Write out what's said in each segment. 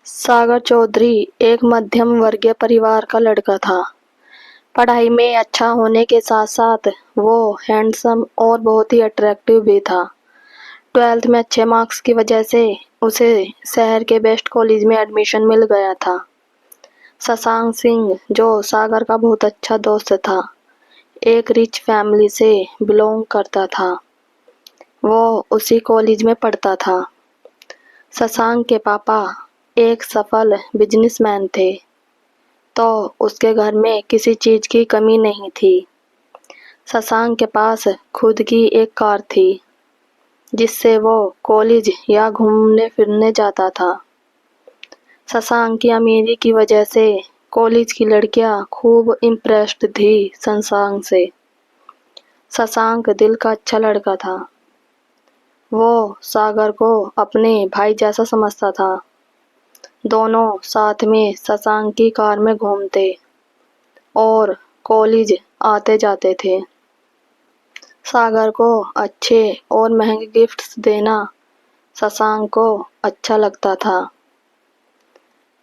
सागर चौधरी एक मध्यम वर्गीय परिवार का लड़का था। पढ़ाई में अच्छा होने के साथ साथ वो हैंडसम और बहुत ही अट्रैक्टिव भी था। 12th में अच्छे मार्क्स की वजह से उसे शहर के बेस्ट कॉलेज में एडमिशन मिल गया था। शशांक सिंह, जो सागर का बहुत अच्छा दोस्त था, एक रिच फैमिली से बिलोंग करता था। वो उसी कॉलेज में पढ़ता था। शशांक के पापा एक सफल बिजनेसमैन थे, तो उसके घर में किसी चीज की कमी नहीं थी। शशांक के पास खुद की एक कार थी, जिससे वो कॉलेज या घूमने फिरने जाता था। शशांक की अमीरी की वजह से कॉलेज की लड़कियां खूब इम्प्रेस्ड थी शशांक से। शशांक दिल का अच्छा लड़का था। वो सागर को अपने भाई जैसा समझता था। दोनों साथ में शशांक की कार में घूमते और कॉलेज आते जाते थे। सागर को अच्छे और महंगे गिफ्ट्स देना शशांक को अच्छा लगता था।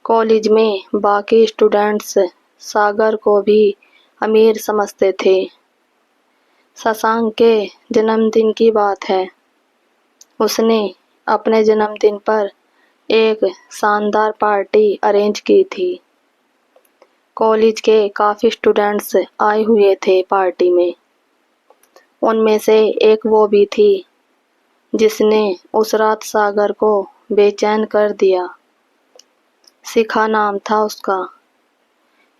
कॉलेज में बाकी स्टूडेंट्स सागर को भी अमीर समझते थे। शशांक के जन्मदिन की बात है। उसने अपने जन्मदिन पर एक शानदार पार्टी अरेंज की थी। कॉलेज के काफी स्टूडेंट्स आए हुए थे पार्टी में। उनमें से एक वो भी थी जिसने उस रात सागर को बेचैन कर दिया। शिखा नाम था उसका।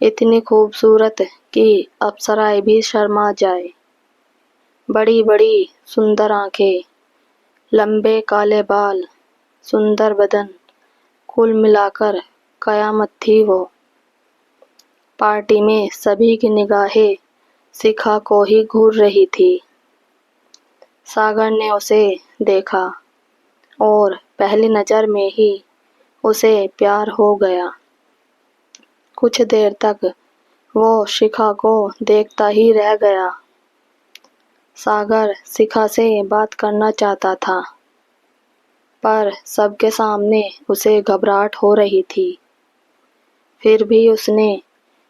इतनी खूबसूरत कि अप्सराएं भी शर्मा जाए। बड़ी बड़ी सुंदर आंखें, लंबे काले बाल, सुंदर बदन, कुल मिलाकर कयामत थी वो। पार्टी में सभी की निगाहें शिखा को ही घूर रही थी। सागर ने उसे देखा और पहली नजर में ही उसे प्यार हो गया। कुछ देर तक वो शिखा को देखता ही रह गया। सागर शिखा से बात करना चाहता था, पर सबके सामने उसे घबराहट हो रही थी। फिर भी उसने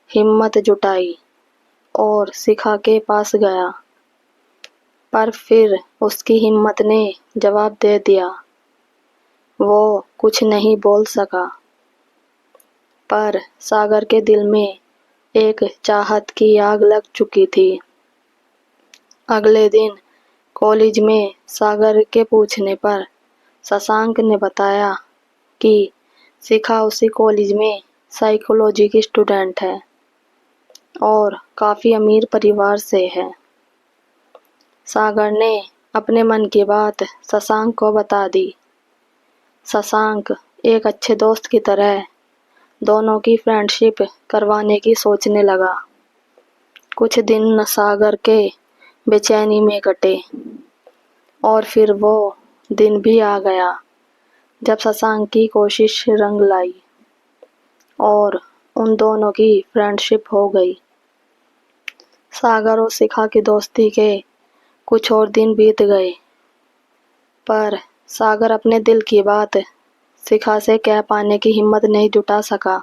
हिम्मत जुटाई और शिखा के पास गया, पर फिर उसकी हिम्मत ने जवाब दे दिया। वो कुछ नहीं बोल सका, पर सागर के दिल में एक चाहत की आग लग चुकी थी। अगले दिन कॉलेज में सागर के पूछने पर शशांक ने बताया कि शिखा उसी कॉलेज में साइकोलॉजी की स्टूडेंट है और काफी अमीर परिवार से है। सागर ने अपने मन की बात शशांक को बता दी। शशांक एक अच्छे दोस्त की तरह दोनों की फ्रेंडशिप करवाने की सोचने लगा। कुछ दिन सागर के बेचैनी में कटे और फिर वो दिन भी आ गया जब शशांक की कोशिश रंग लाई और उन दोनों की फ्रेंडशिप हो गई। सागर और शिखा की दोस्ती के कुछ और दिन बीत गए, पर सागर अपने दिल की बात शिखा से कह पाने की हिम्मत नहीं जुटा सका।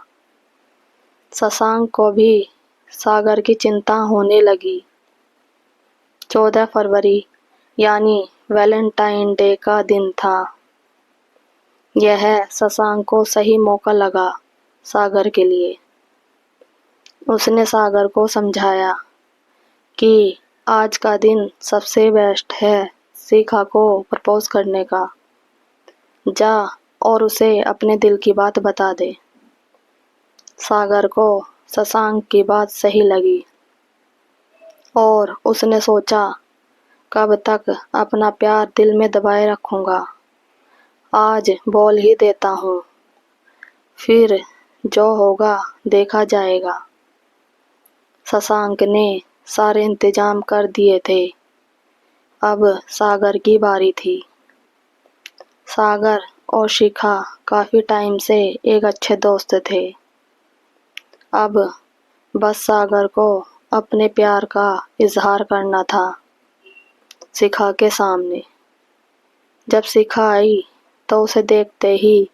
शशांक को भी सागर की चिंता होने लगी। 14 फरवरी यानी वैलेंटाइन डे का दिन था। यह शशांक को सही मौका लगा सागर के लिए। उसने सागर को समझाया कि आज का दिन सबसे बेस्ट है शिखा को प्रपोज करने का। जा और उसे अपने दिल की बात बता दे। सागर को शशांक की बात सही लगी और उसने सोचा, कब तक अपना प्यार दिल में दबाए रखूंगा, आज बोल ही देता हूँ, फिर जो होगा देखा जाएगा। शशांक ने सारे इंतजाम कर दिए थे। अब सागर की बारी थी। सागर और शिखा काफी टाइम से एक अच्छे दोस्त थे। अब बस सागर को अपने प्यार का इजहार करना था शिखा के सामने। जब शिखा आई तो उसे देखते ही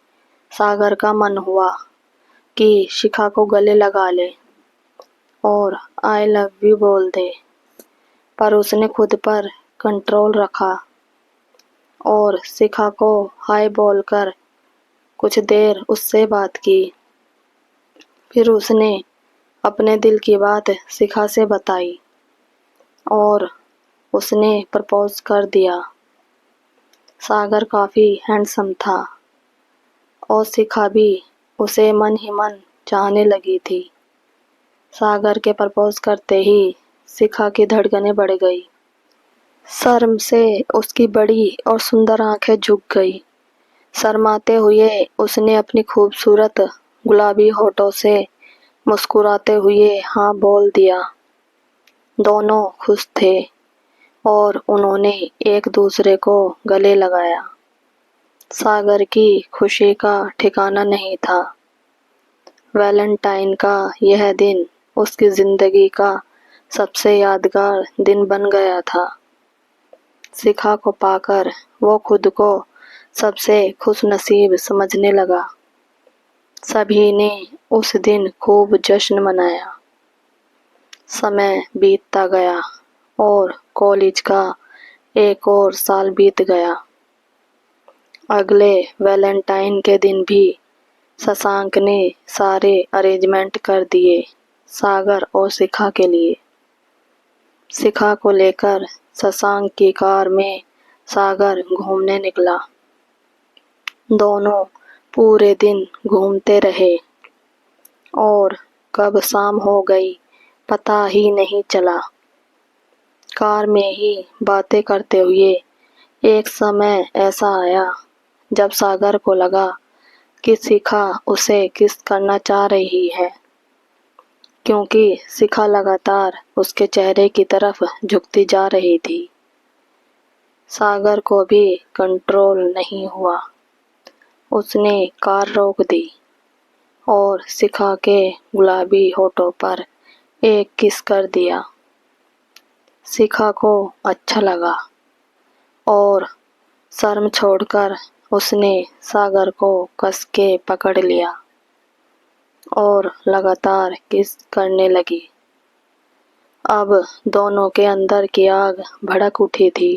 सागर का मन हुआ कि शिखा को गले लगा ले और आई लव यू बोल दे, पर उसने खुद पर कंट्रोल रखा और शिखा को हाय बोलकर कुछ देर उससे बात की। फिर उसने अपने दिल की बात शिखा से बताई और उसने प्रपोज कर दिया। सागर काफी हैंडसम था और शिखा भी उसे मन ही मन चाहने लगी थी। सागर के प्रपोज करते ही शिखा की धड़कनें बढ़ गई। शर्म से उसकी बड़ी और सुंदर आंखें झुक गई। शर्माते हुए उसने अपनी खूबसूरत गुलाबी होठों से मुस्कुराते हुए हाँ बोल दिया। दोनों खुश थे और उन्होंने एक दूसरे को गले लगाया। सागर की खुशी का ठिकाना नहीं था। वैलेंटाइन का यह दिन उसकी जिंदगी का सबसे यादगार दिन बन गया था। शिखा को पाकर वो खुद को सबसे खुशनसीब समझने लगा। सभी ने उस दिन खूब जश्न मनाया। समय बीतता गया और कॉलेज का एक और साल बीत गया। अगले वैलेंटाइन के दिन भी शशांक ने सारे अरेंजमेंट कर दिए सागर और शिखा के लिए। शिखा को लेकर शशांक की कार में सागर घूमने निकला। दोनों पूरे दिन घूमते रहे और कब शाम हो गई पता ही नहीं चला। कार में ही बातें करते हुए एक समय ऐसा आया जब सागर को लगा कि शिखा उसे किस करना चाह रही है, क्योंकि शिखा लगातार उसके चेहरे की तरफ झुकती जा रही थी। सागर को भी कंट्रोल नहीं हुआ। उसने कार रोक दी और शिखा के गुलाबी होठों पर एक किस कर दिया। शिखा को अच्छा लगा और शर्म छोड़कर उसने सागर को कस के पकड़ लिया और लगातार किस करने लगी। अब दोनों के अंदर की आग भड़क उठी थी।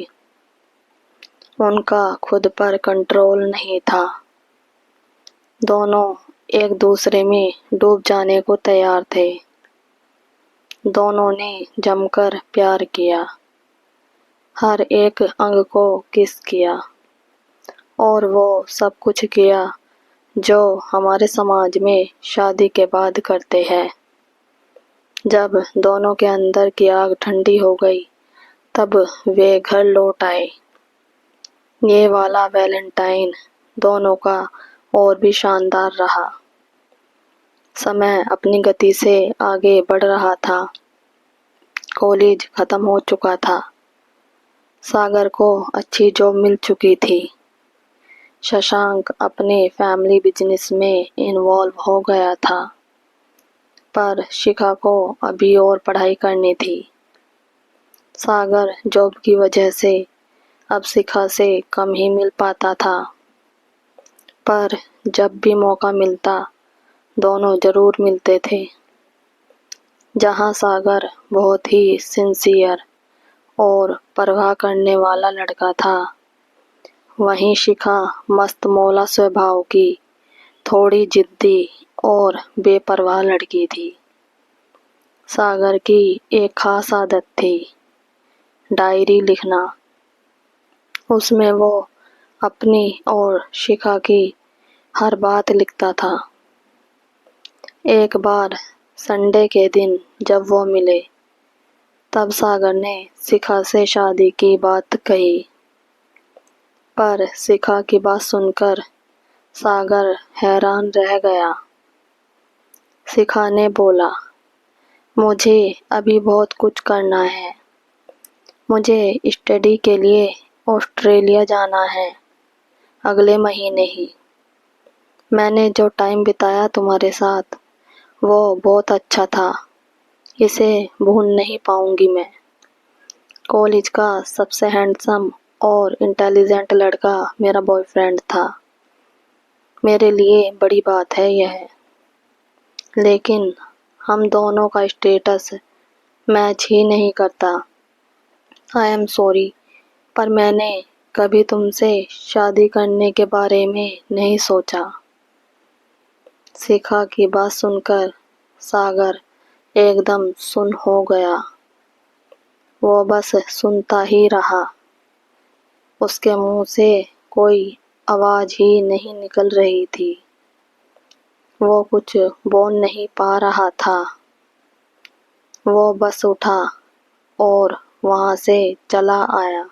उनका खुद पर कंट्रोल नहीं था। दोनों एक दूसरे में डूब जाने को तैयार थे। दोनों ने जमकर प्यार किया, हर एक अंग को किस किया और वो सब कुछ किया जो हमारे समाज में शादी के बाद करते हैं। जब दोनों के अंदर की आग ठंडी हो गई तब वे घर लौट आए। ये वाला वैलेंटाइन दोनों का और भी शानदार रहा। समय अपनी गति से आगे बढ़ रहा था। कॉलेज खत्म हो चुका था। सागर को अच्छी जॉब मिल चुकी थी। शशांक अपने फैमिली बिजनेस में इन्वॉल्व हो गया था, पर शिखा को अभी और पढ़ाई करनी थी। सागर जॉब की वजह से अब शिखा से कम ही मिल पाता था, पर जब भी मौका मिलता दोनों जरूर मिलते थे। जहाँ सागर बहुत ही सिंसियर और परवाह करने वाला लड़का था, वहीं शिखा मस्त मौला स्वभाव की थोड़ी जिद्दी और बेपरवाह लड़की थी। सागर की एक खास आदत थी, डायरी लिखना। उसमें वो अपनी और शिखा की हर बात लिखता था। एक बार संडे के दिन जब वो मिले तब सागर ने शिखा से शादी की बात कही, पर शिखा की बात सुनकर सागर हैरान रह गया। शिखा ने बोला, मुझे अभी बहुत कुछ करना है। मुझे स्टडी के लिए ऑस्ट्रेलिया जाना है अगले महीने ही। मैंने जो टाइम बिताया तुम्हारे साथ वो बहुत अच्छा था, इसे भूल नहीं पाऊंगी मैं। कॉलेज का सबसे हैंडसम और इंटेलिजेंट लड़का मेरा बॉयफ्रेंड था। मेरे लिए बड़ी बात है यह, लेकिन हम दोनों का स्टेटस मैच ही नहीं करता। आई एम सॉरी, पर मैंने कभी तुमसे शादी करने के बारे में नहीं सोचा। शिखा की बात सुनकर सागर एकदम सुन्न हो गया। वो बस सुनता ही रहा। उसके मुंह से कोई आवाज ही नहीं निकल रही थी। वो कुछ बोल नहीं पा रहा था। वो बस उठा और वहां से चला आया।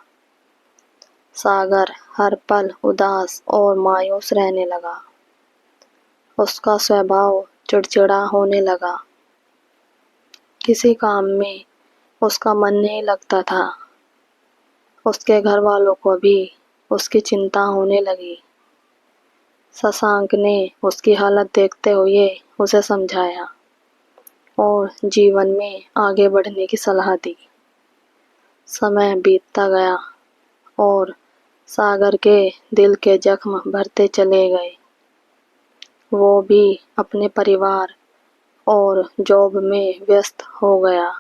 सागर हर पल उदास और मायूस रहने लगा। उसका स्वभाव चिड़चिड़ा होने लगा। किसी काम में उसका मन नहीं लगता था। उसके घर वालों को भी उसकी चिंता होने लगी। शशांक ने उसकी हालत देखते हुए उसे समझाया और जीवन में आगे बढ़ने की सलाह दी। समय बीतता गया और सागर के दिल के जख्म भरते चले गए। वो भी अपने परिवार और जॉब में व्यस्त हो गया।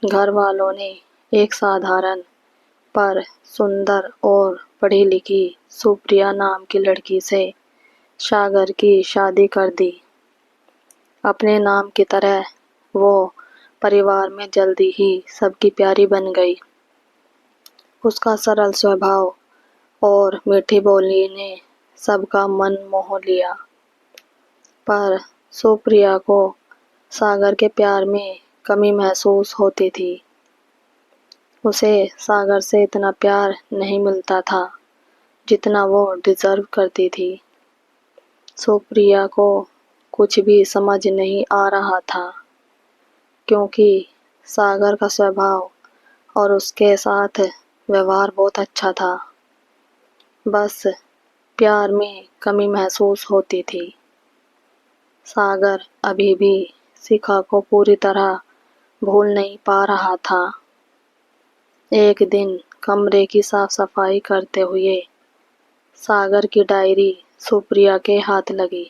घर वालों ने एक साधारण पर सुंदर और पढ़ी लिखी सुप्रिया नाम की लड़की से सागर की शादी कर दी। अपने नाम की तरह वो परिवार में जल्दी ही सबकी प्यारी बन गई। उसका सरल स्वभाव और मीठी बोली ने सबका मन मोह लिया। पर सुप्रिया को सागर के प्यार में कमी महसूस होती थी। उसे सागर से इतना प्यार नहीं मिलता था जितना वो डिजर्व करती थी। सुप्रिया को कुछ भी समझ नहीं आ रहा था, क्योंकि सागर का स्वभाव और उसके साथ व्यवहार बहुत अच्छा था। बस प्यार में कमी महसूस होती थी। सागर अभी भी शिखा को पूरी तरह भूल नहीं पा रहा था। एक दिन कमरे की साफ सफाई करते हुए सागर की डायरी सुप्रिया के हाथ लगी।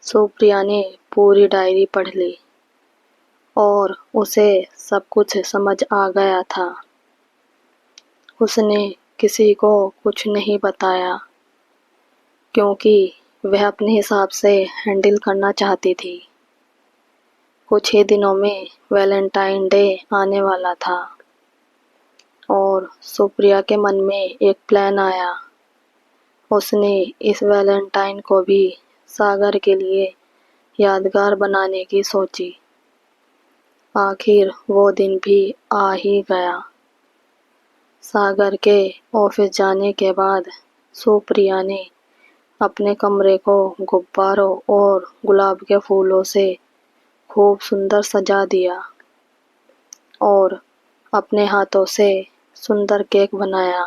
सुप्रिया ने पूरी डायरी पढ़ ली और उसे सब कुछ समझ आ गया था। उसने किसी को कुछ नहीं बताया, क्योंकि वह अपने हिसाब से हैंडल करना चाहती थी। कुछ ही दिनों में वैलेंटाइन डे आने वाला था और सुप्रिया के मन में एक प्लान आया। उसने इस वैलेंटाइन को भी सागर के लिए यादगार बनाने की सोची। आखिर वो दिन भी आ ही गया। सागर के ऑफिस जाने के बाद सुप्रिया ने अपने कमरे को गुब्बारों और गुलाब के फूलों से खूब सुंदर सजा दिया और अपने हाथों से सुंदर केक बनाया।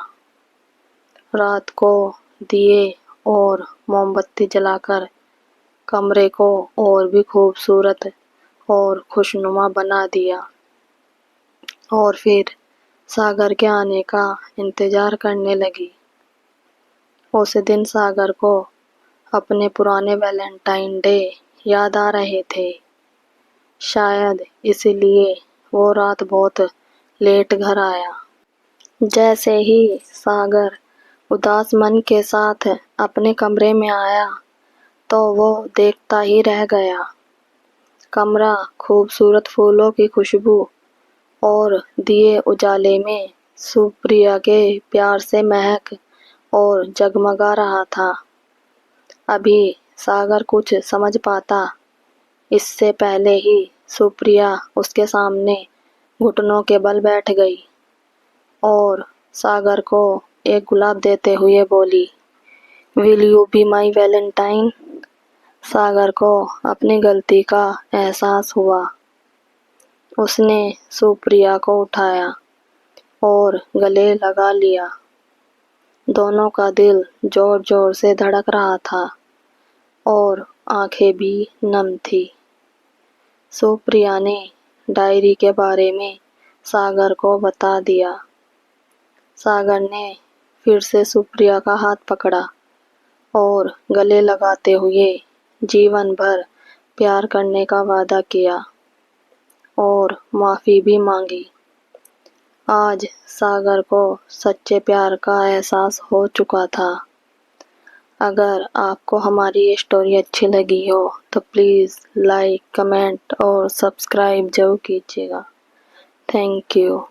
रात को दिए और मोमबत्ती जलाकर कमरे को और भी खूबसूरत और खुशनुमा बना दिया और फिर सागर के आने का इंतजार करने लगी। उस दिन सागर को अपने पुराने वैलेंटाइन डे याद आ रहे थे। शायद इसीलिए वो रात बहुत लेट घर आया। जैसे ही सागर उदास मन के साथ अपने कमरे में आया तो वो देखता ही रह गया। कमरा खूबसूरत फूलों की खुशबू और दिए उजाले में सुप्रिया के प्यार से महक और जगमगा रहा था। अभी सागर कुछ समझ पाता इससे पहले ही सुप्रिया उसके सामने घुटनों के बल बैठ गई और सागर को एक गुलाब देते हुए बोली, will you be my Valentine. Sagar को अपनी गलती का एहसास हुआ। उसने सुप्रिया को उठाया और गले लगा लिया। दोनों का दिल जोर जोर से धड़क रहा था और आंखें भी नम थी। सुप्रिया ने डायरी के बारे में सागर को बता दिया। सागर ने फिर से सुप्रिया का हाथ पकड़ा और गले लगाते हुए जीवन भर प्यार करने का वादा किया और माफ़ी भी मांगी। आज सागर को सच्चे प्यार का एहसास हो चुका था। अगर आपको हमारी ये स्टोरी अच्छी लगी हो तो प्लीज़ लाइक, कमेंट और सब्सक्राइब ज़रूर कीजिएगा। Thank you.